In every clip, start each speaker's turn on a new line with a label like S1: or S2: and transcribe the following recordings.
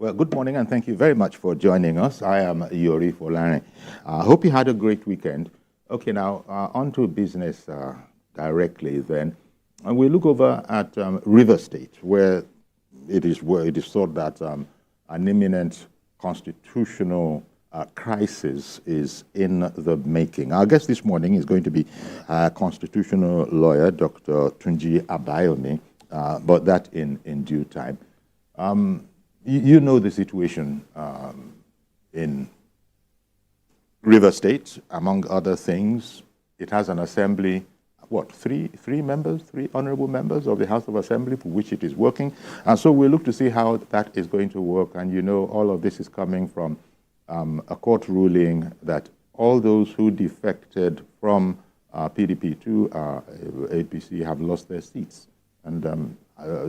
S1: Well, good morning and thank you very much for joining us. I am Yori Folani. I hope you had a great weekend. Okay, now on to business directly then. And we look over at River State, where it is thought that an imminent constitutional crisis is in the making. Our guest this morning is going to be constitutional lawyer, Dr. Tunji Abayomi, but that in due time. You know the situation in River State, among other things. It has an assembly, three honorable members of the House of Assembly for which it is working. And so we look to see how that is going to work. And you know, all of this is coming from a court ruling that all those who defected from PDP to APC have lost their seats. And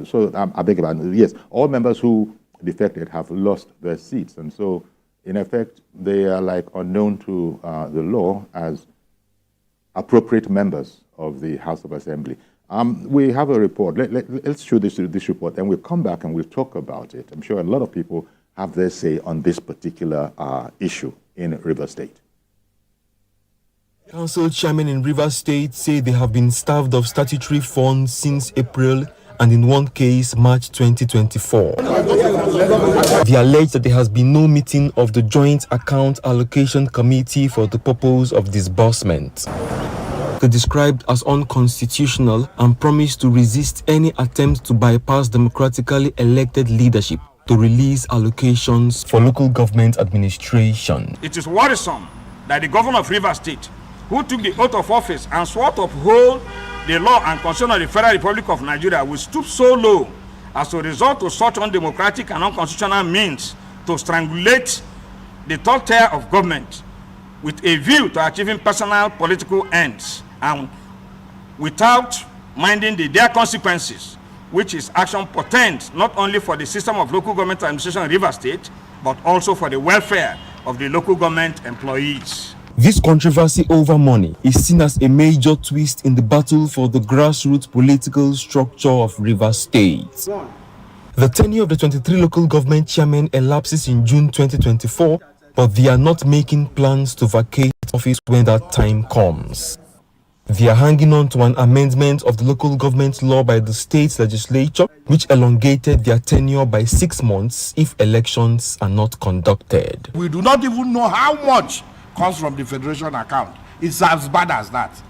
S1: so I beg your pardon. Yes, all members who defected have lost their seats. And so, in effect, they are like unknown to the law as appropriate members of the House of Assembly. We have a report. Let's show this report, and we'll come back and we'll talk about it. I'm sure a lot of people have their say on this particular issue in River State.
S2: Council chairmen in River State say they have been starved of statutory funds since April and in one case, March 2024. They allege that there has been no meeting of the Joint Account Allocation Committee for the purpose of disbursement. They described as unconstitutional and promised to resist any attempt to bypass democratically elected leadership to release allocations for local government administration.
S3: It is worrisome that the governor of River State, who took the oath of office and swore to uphold the law and constitution of the Federal Republic of Nigeria, will stoop so low as to resort to such undemocratic and unconstitutional means to strangulate the third tier of government with a view to achieving personal political ends and without minding the dire consequences, which is action portends not only for the system of local government administration in River State, but also for the welfare of the local government employees.
S2: This controversy over money is seen as a major twist in the battle for the grassroots political structure of River State. The tenure of the 23 local government chairmen elapses in June 2024, but they are not making plans to vacate office when that time comes. They are hanging on to an amendment of the local government law by the state legislature, which elongated their tenure by 6 months if elections are not conducted.
S4: We do not even know how much comes from the federation account. It's as bad as that.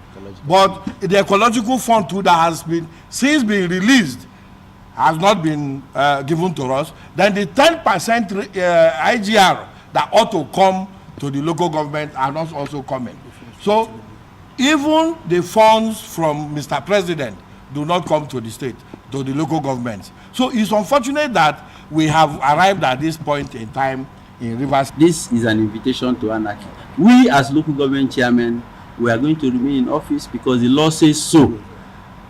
S4: But the ecological fund too that has been since being released has not been given to us. Then the 10% IGR that ought to come to the local government are not also coming. So even the funds from Mr. President do not come to the state, to the local governments. So it's unfortunate that we have arrived at this point in time in Rivers.
S5: This is an invitation to anarchy. We as local government chairmen, we are going to remain in office because the law says so.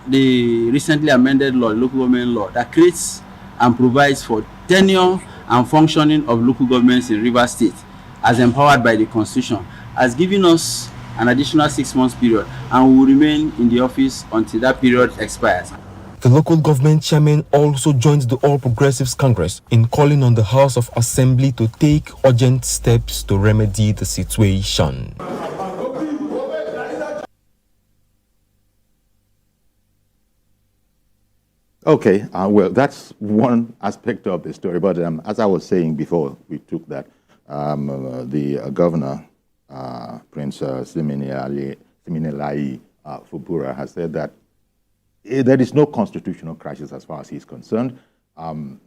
S5: The recently amended law, local government law, that creates and provides for tenure and functioning of local governments in River State, as empowered by the Constitution, has given us an additional 6 months period, and we will remain in the office until that period expires.
S2: The local government chairman also joined the All Progressives Congress in calling on the House of Assembly to take urgent steps to remedy the situation.
S1: Okay, well, that's one aspect of the story. But as I was saying before we took that, the governor, Prince Siminalayi Fubara, has said that there is no constitutional crisis as far as he's concerned.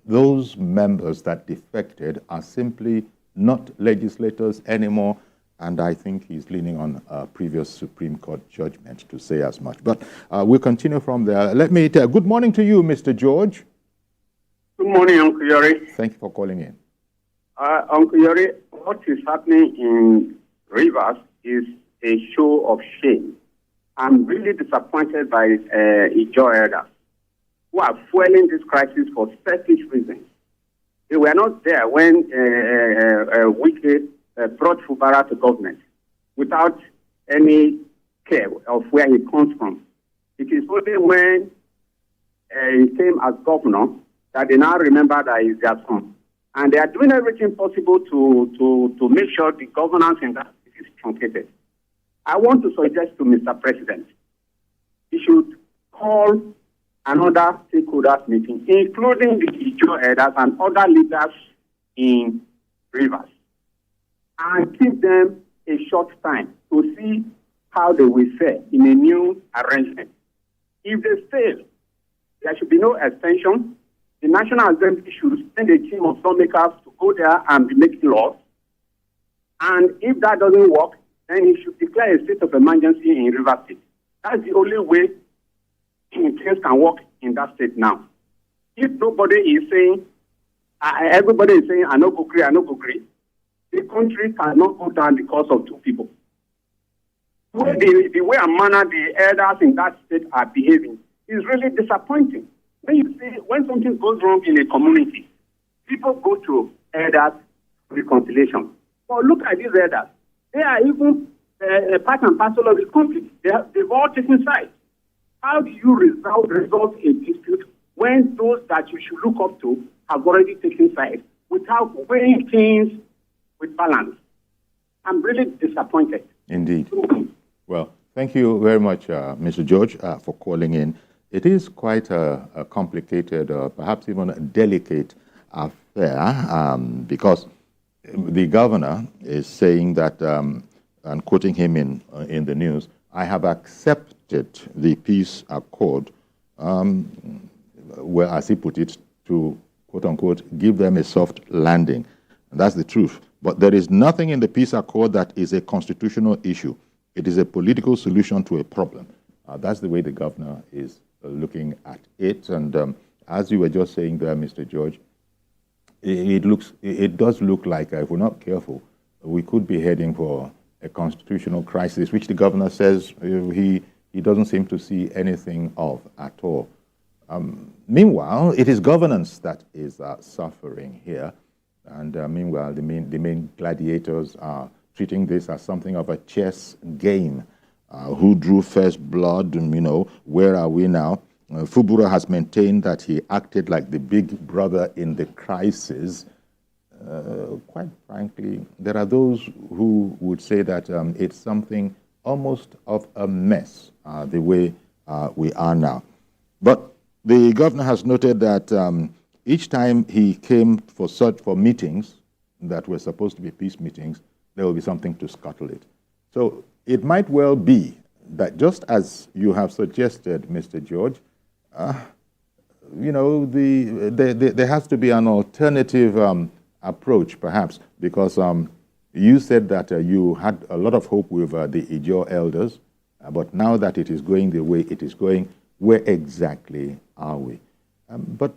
S1: Those members that defected are simply not legislators anymore, and I think he's leaning on a previous Supreme Court judgment to say as much. But we'll continue from there. Let me tell good morning to you, Mr. George.
S6: Good morning, Uncle Yori.
S1: Thank you for calling in.
S6: Uncle Yori, what is happening in Rivers is a show of shame. I'm really disappointed by Ijo elders who are fueling this crisis for selfish reasons. They were not there when Wike brought Fubara to government without any care of where he comes from. It is only when he came as governor that they now remember that he's their son. And they are doing everything possible to make sure the governance in that is truncated. I want to suggest to Mr. President, he should call another stakeholders meeting, including the Ijo elders and other leaders in Rivers, and give them a short time to see how they will fare in a new arrangement. If they fail, there should be no extension. The National Assembly should send a team of lawmakers to go there and be making laws. And if that doesn't work, then he should declare a state of emergency in Rivers State. That's the only way things can work in that state now. If nobody is saying, everybody is saying, I no go agree, the country cannot go down because of two people. The way and manner the elders in that state are behaving is really disappointing. When you see, when something goes wrong in a community, people go to elders reconciliation. But look at these elders. They are even part and parcel of this conflict. They've all taken sides. How do you resolve a dispute when those that you should look up to have already taken sides without weighing things with balance? I'm really disappointed.
S1: Indeed. Well, thank you very much, Mr. George, for calling in. It is quite a complicated, perhaps even a delicate affair, because the governor is saying that, and quoting him in the news, I have accepted the peace accord, where, as he put it, to, quote unquote, give them a soft landing. And that's the truth. But there is nothing in the peace accord that is a constitutional issue. It is a political solution to a problem. That's the way the governor is looking at it. And as you were just saying there, Mr. George, it does look like, if we're not careful, we could be heading for a constitutional crisis, which the governor says he doesn't seem to see anything of at all. Meanwhile, it is governance that is suffering here. And meanwhile, the main gladiators are treating this as something of a chess game. Who drew first blood, where are we now? Fubara has maintained that he acted like the big brother in the crisis. Quite frankly, there are those who would say that it's something almost of a mess, the way we are now. But the governor has noted that each time he came for meetings that were supposed to be peace meetings, there will be something to scuttle it. So it might well be that, just as you have suggested, Mr. George, there has to be an alternative approach, perhaps, because you said that you had a lot of hope with the Ijo elders, but now that it is going the way it is going, where exactly are we? But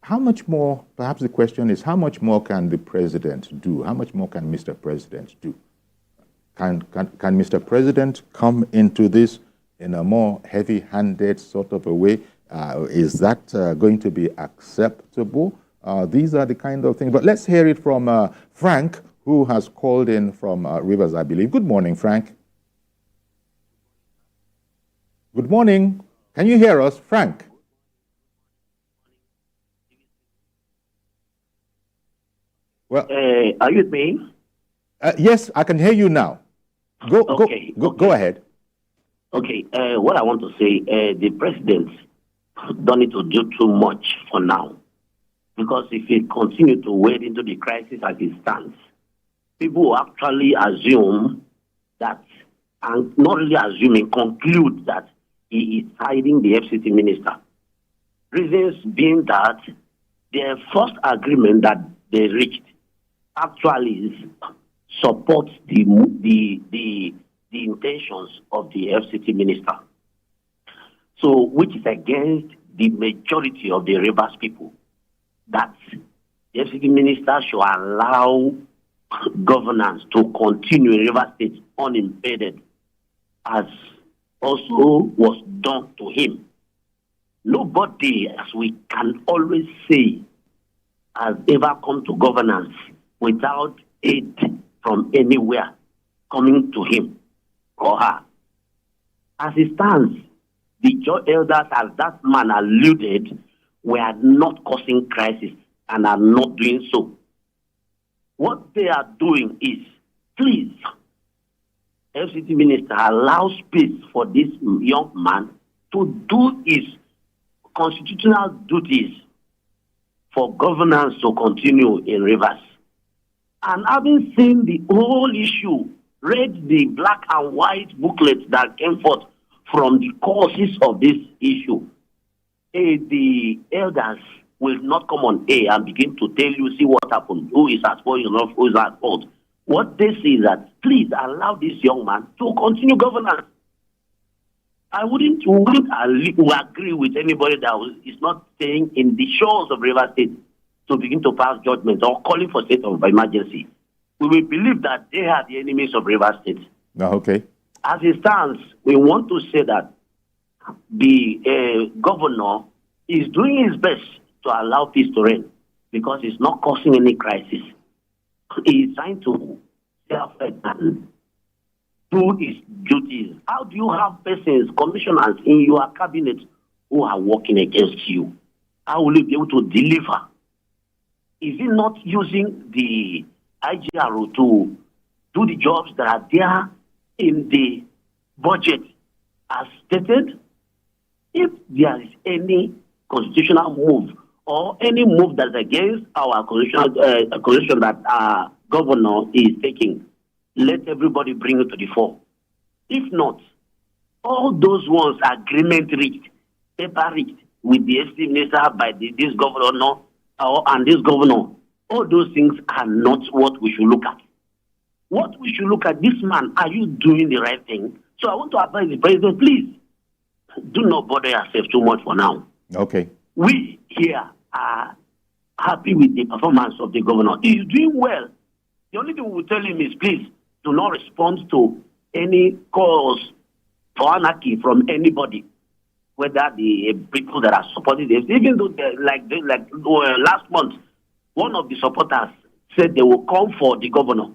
S1: how much more, perhaps the question is, how much more can the president do? How much more can Mr. President do? Can Mr. President come into this in a more heavy-handed sort of a way? Is that going to be acceptable? These are the kind of things. But let's hear it from Frank, who has called in from Rivers, I believe. Good morning, Frank. Good morning. Can you hear us, Frank? Well,
S7: are you with me?
S1: Yes, I can hear you now. Go ahead.
S7: Okay. What I want to say, the president don't need to do too much for now, because if he continue to wade into the crisis as it stands, people will actually assume that, and not really assuming, conclude that he is hiding the FCT minister. Reasons being that the first agreement that they reached actually supports the intentions of the FCT minister. So, which is against the majority of the Rivers people, that the FCT minister should allow governance to continue in Rivers State unimpeded, as also was done to him. Nobody, as we can always say, has ever come to governance without aid from anywhere coming to him or her. As it stands, the elders, as that man alluded, were not causing crisis. and are not doing so. What they are doing is, please, FCT Minister, allow space for this young man to do his constitutional duties for governance to continue in Rivers. And having seen the whole issue, read the black and white booklet that came forth from the causes of this issue, the elders will not come on air and begin to tell you, see what happened, who is at fault, who is at fault. What they say is that, please allow this young man to continue governance. I wouldn't agree with anybody that is not staying in the shores of River State to begin to pass judgment or calling for state of emergency. We will believe that they are the enemies of River State.
S1: Okay.
S7: As it stands, we want to say that the governor is doing his best to allow peace to reign because it's not causing any crisis. He is trying to self-and do his duties. How do you have persons, commissioners in your cabinet who are working against you? How will you be able to deliver? Is he not using the IGRO to do the jobs that are there in the budget as stated? If there is any constitutional move or any move that's against our constitution that our governor is taking, let everybody bring it to the fore. If not, all those ones agreement reached, paper reached with the SC minister by this governor and this governor, all those things are not what we should look at. What we should look at, this man, are you doing the right thing? So I want to advise the president, please, do not bother yourself too much for now.
S1: Okay.
S7: We here are happy with the performance of the governor. He is doing well. The only thing we will tell him is, please, do not respond to any calls for anarchy from anybody, whether the people that are supporting this, even though last month, one of the supporters said they will come for the governor.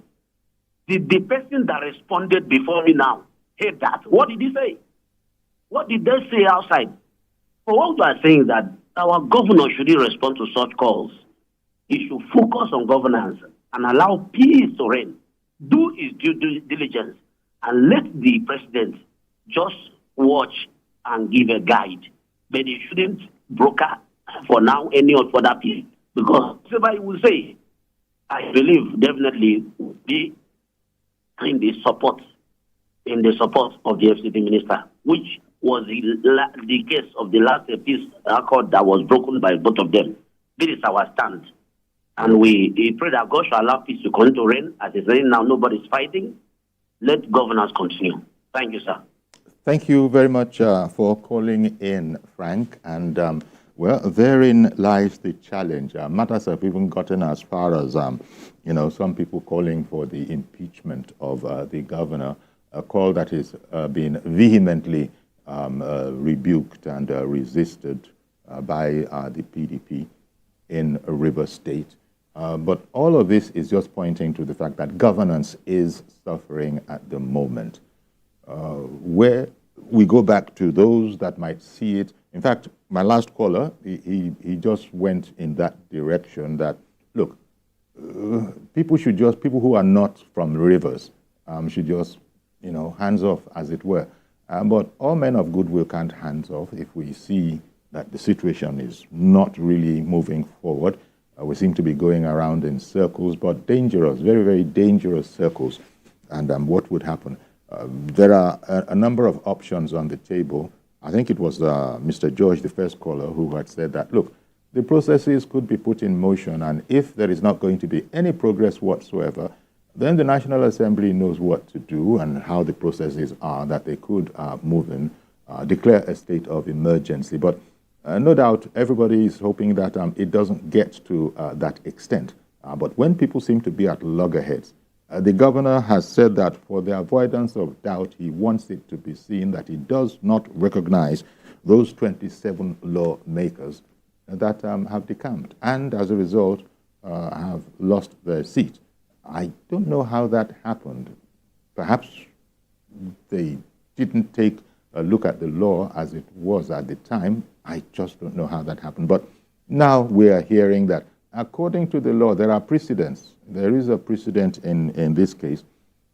S7: The person that responded before me now heard that. What did he say? What did they say outside? So what we are saying is that our governor shouldn't respond to such calls. He should focus on governance and allow peace to reign. Do his due diligence and let the president just watch and give a guide. But he shouldn't broker for now any further peace. Because somebody will say, I believe definitely will be in the support of the FCT minister, which was the case of the last peace accord that was broken by both of them. This is our stand. And we pray that God shall allow peace to continue to reign. As it's raining now, nobody's fighting. Let governance continue. Thank you, sir.
S1: Thank you very much for calling in, Frank. And well, therein lies the challenge. Matters have even gotten as far as, some people calling for the impeachment of the governor, a call that is being vehemently rebuked and resisted by the PDP in Rivers State. But all of this is just pointing to the fact that governance is suffering at the moment. Where we go back to those that might see it. In fact, my last caller, he just went in that direction that, look, people who are not from Rivers should just, hands off, as it were. But all men of goodwill can't hands off if we see that the situation is not really moving forward. We seem to be going around in circles, but dangerous, very, very dangerous circles. And what would happen? There are a number of options on the table. I think it was Mr. George, the first caller, who had said that, look, the processes could be put in motion, and if there is not going to be any progress whatsoever, then the National Assembly knows what to do and how the processes are, that they could move in, declare a state of emergency. But no doubt everybody is hoping that it doesn't get to that extent. But when people seem to be at loggerheads, the governor has said that for the avoidance of doubt, he wants it to be seen that he does not recognize those 27 lawmakers that have decamped and, as a result, have lost their seat. I don't know how that happened. Perhaps they didn't take a look at the law as it was at the time. I just don't know how that happened. But now we are hearing that according to the law, there are precedents. There is a precedent in this case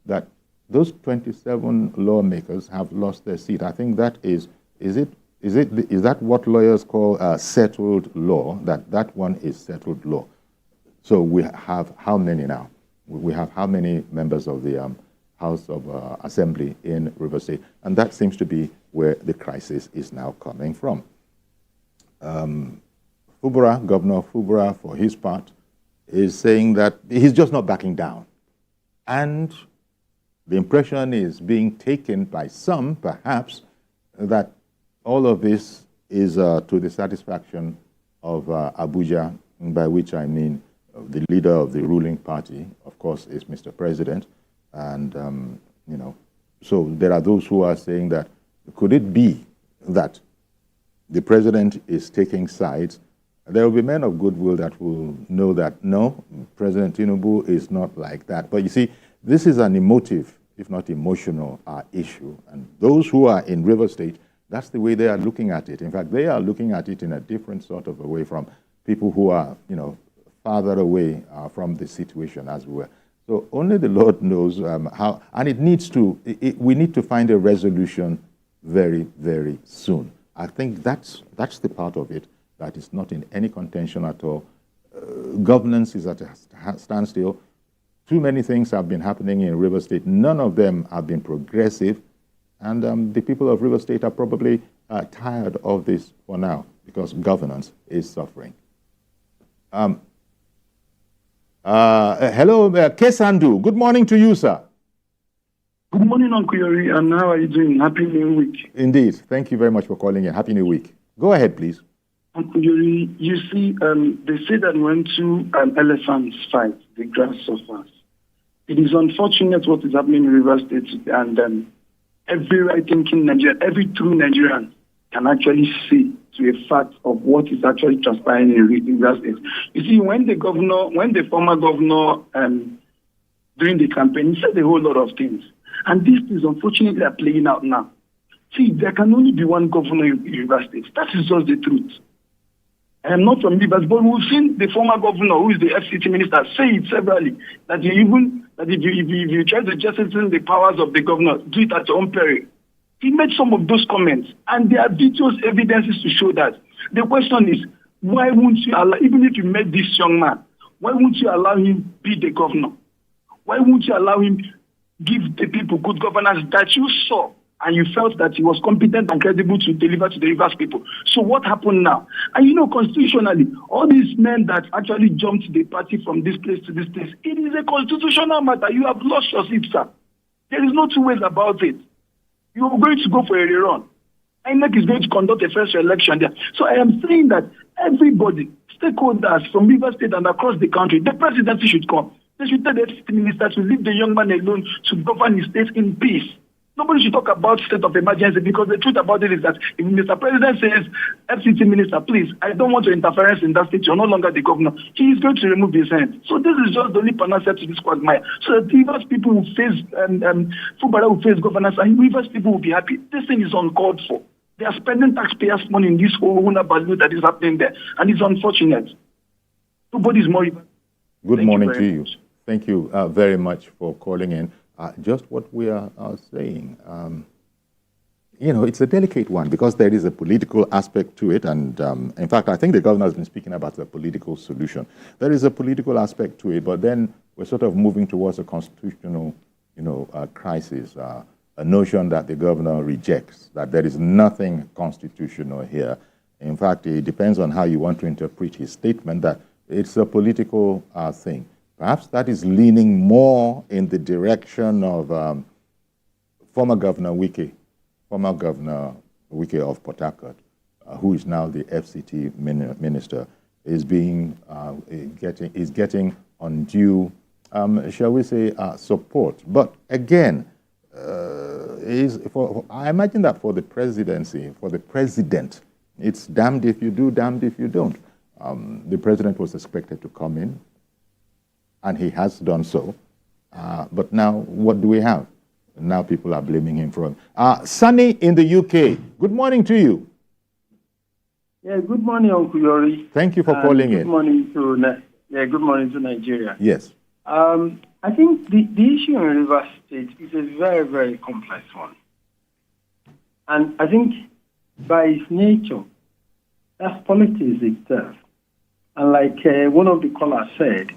S1: that those 27 lawmakers have lost their seat. I think that is that what lawyers call settled law, that one is settled law. So we have how many now? We have how many members of the House of Assembly in Rivers State? And that seems to be where the crisis is now coming from. Fubara, Governor Fubara, for his part, is saying that he's just not backing down. And the impression is being taken by some, perhaps, that all of this is to the satisfaction of Abuja, by which I mean the leader of the ruling party, of course, is Mr. President. And, you know, so there are those who are saying that, could it be that the president is taking sides? There will be men of goodwill that will know that, no, President Tinubu is not like that. But you see, this is an emotive, if not emotional, issue. And those who are in River State, that's the way they are looking at it. In fact, they are looking at it in a different sort of a way from people who are, you know, farther away from the situation as we were. So only the Lord knows how, and it needs to, we need to find a resolution very, very soon. I think that's the part of it that is not in any contention at all. Governance is at a standstill. Too many things have been happening in River State. None of them have been progressive. And the people of River State are probably tired of this for now because governance is suffering. Hello, Kesandu. Good morning to you, sir.
S8: Good morning, Uncle Yori, and how are you doing? Happy New Week.
S1: Indeed. Thank you very much for calling in. Happy New Week. Go ahead, please.
S8: Uncle Yori, you see, they say that when two elephants fight, the grass suffers. It is unfortunate what is happening in River State, and every right-thinking Nigerian, every true Nigerian can actually see to a fact of what is actually transpiring in River State. You see, when the former governor, during the campaign, he said a whole lot of things. And these things, unfortunately, are playing out now. See, there can only be one governor in River State. That is just the truth. I am not from Rivers, but we've seen the former governor, who is the FCT minister, say it severally, that if you try to jettison the powers of the governor, do it at your own peril. He made some of those comments, and there are videos, evidences to show that. The question is, why won't you allow, even if you met this young man, why won't you allow him be the governor? Why won't you allow him give the people good governance that you saw and you felt that he was competent and credible to deliver to the Rivers people? So what happened now? And you know, constitutionally, all these men that actually jumped the party from this place to this place, it is a constitutional matter. You have lost your seat, sir. There is no two ways about it. You are going to go for a rerun. INEC is going to conduct a first election there. So I am saying that everybody, stakeholders from River State and across the country, the presidency should come. They should tell the FCT minister to leave the young man alone to govern his state in peace. Nobody should talk about state of emergency, because the truth about it is that if Mr. President says, FCT minister, please, I don't want your interference in that state, you're no longer the governor, he is going to remove his hand. So this is just the only panacea to this quagmire. So that Rivers people will face, Fubara will face governance, and Rivers people will be happy. This thing is uncalled for. They are spending taxpayers' money in this whole balloon that is happening there, and it's unfortunate. Nobody is more.
S1: Good morning to you. Thank you very much for calling in. Just what we are saying, you know, it's a delicate one because there is a political aspect to it. And in fact, I think the governor has been speaking about the political solution. There is a political aspect to it, but then we're sort of moving towards a constitutional, you know, crisis, a notion that the governor rejects, that there is nothing constitutional here. In fact, it depends on how you want to interpret his statement, that it's a political thing. Perhaps that is leaning more in the direction of former Governor Wike of Port Harcourt, who is now the FCT minister, is getting undue, shall we say, support. But again, I imagine that for the presidency, for the president, it's damned if you do, damned if you don't. The president was expected to come in, and he has done so. But now, what do we have? Now people are blaming him for it. Sunny in the UK, good morning to you.
S9: Yeah, good morning, Uncle Yori.
S1: Thank you for calling in.
S9: Good morning to
S8: Yeah, good morning to Nigeria.
S1: Yes.
S8: I think the issue in Rivers State is a very, very complex one. And I think by its nature, that's politics itself. And like one of the callers said,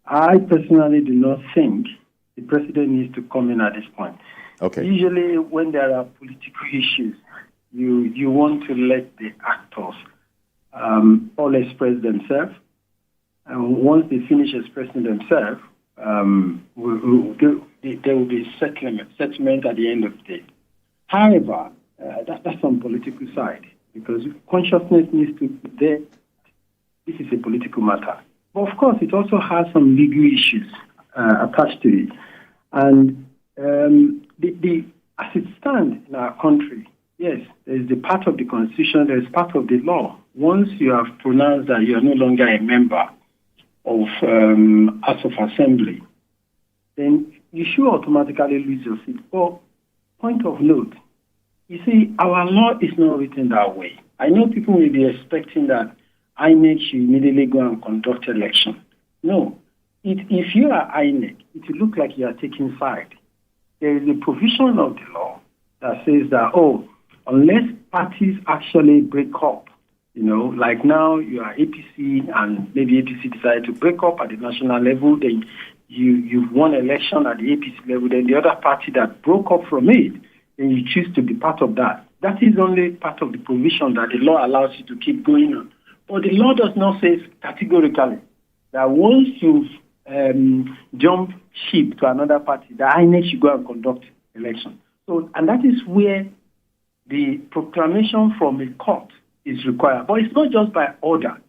S8: I personally do not think the president needs to come in at this point.
S1: Okay.
S8: Usually when there are political issues, you want to let the actors all express themselves. And once they finish expressing themselves, there will be settlement at the end of the day. However, that's on political side, because consciousness needs to be there. This is a political matter. But of course, it also has some legal issues attached to it. And as it stands in our country, yes, there's the part of the Constitution, there's part of the law. Once you have pronounced that you are no longer a member of House of Assembly, then you should automatically lose your seat. But point of note, you see, our law is not written that way. I know people will be expecting that INEC should immediately go and conduct election. No. If you are INEC, it will look like you are taking side. There is a provision of the law that says that, unless parties actually break up, like now you are APC and maybe APC decided to break up at the national level, then you've won election at the APC level, then the other party that broke up from it, then you choose to be part of that. That is only part of the provision that the law allows you to keep going on. But the law does not say categorically that once you've jumped ship to another party, the INEC should go and conduct election. So, and that is where the proclamation from a court is required. But it's not just by order.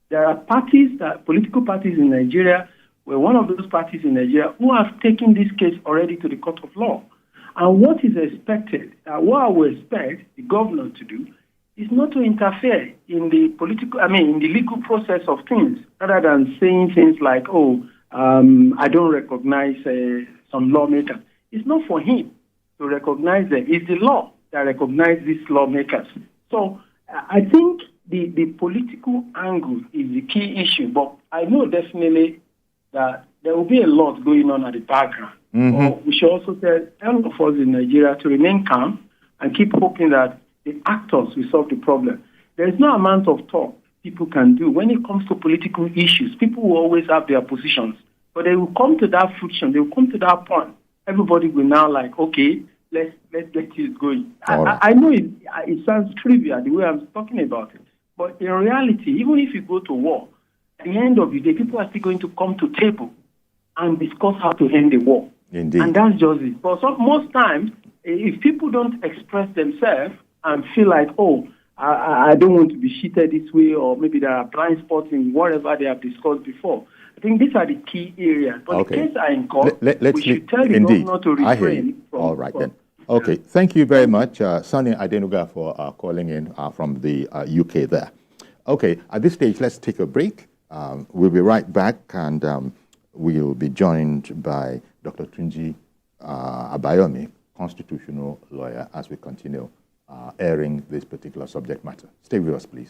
S8: There are political parties in Nigeria, we're one of those parties in Nigeria who have taken this case already to the court of law. And what is expected, what I would expect the governor to do, is not to interfere in the in the legal process of things, rather than saying things like, I don't recognize some lawmakers. It's not for him to recognize them. It's the law that recognizes these lawmakers. So I think the political angle is the key issue, but I know definitely that there will be a lot going on at the background. But we should also tell all of us in Nigeria to remain calm and keep hoping that the actors will solve the problem. There is no amount of talk people can do. When it comes to political issues, people will always have their positions, but they will come to that friction, they will come to that point. Everybody will now okay, let's get this going. Right. I know it sounds trivial the way I'm talking about it, but in reality, even if you go to war, at the end of the day, people are still going to come to table and discuss how to end the war.
S1: Indeed.
S8: And that's just it. But most times, if people don't express themselves and feel like, I don't want to be cheated this way, or maybe there are blind spots in whatever they have discussed before, I think these are the key areas. But the case are in court, we should tell the governor to refrain from...
S1: All right, then. Okay, thank you very much, Sonny Adenuga, for calling in from the UK there. Okay, at this stage, let's take a break. We'll be right back, and we'll be joined by Dr. Tunji Abayomi, constitutional lawyer, as we continue airing this particular subject matter. Stay with us, please.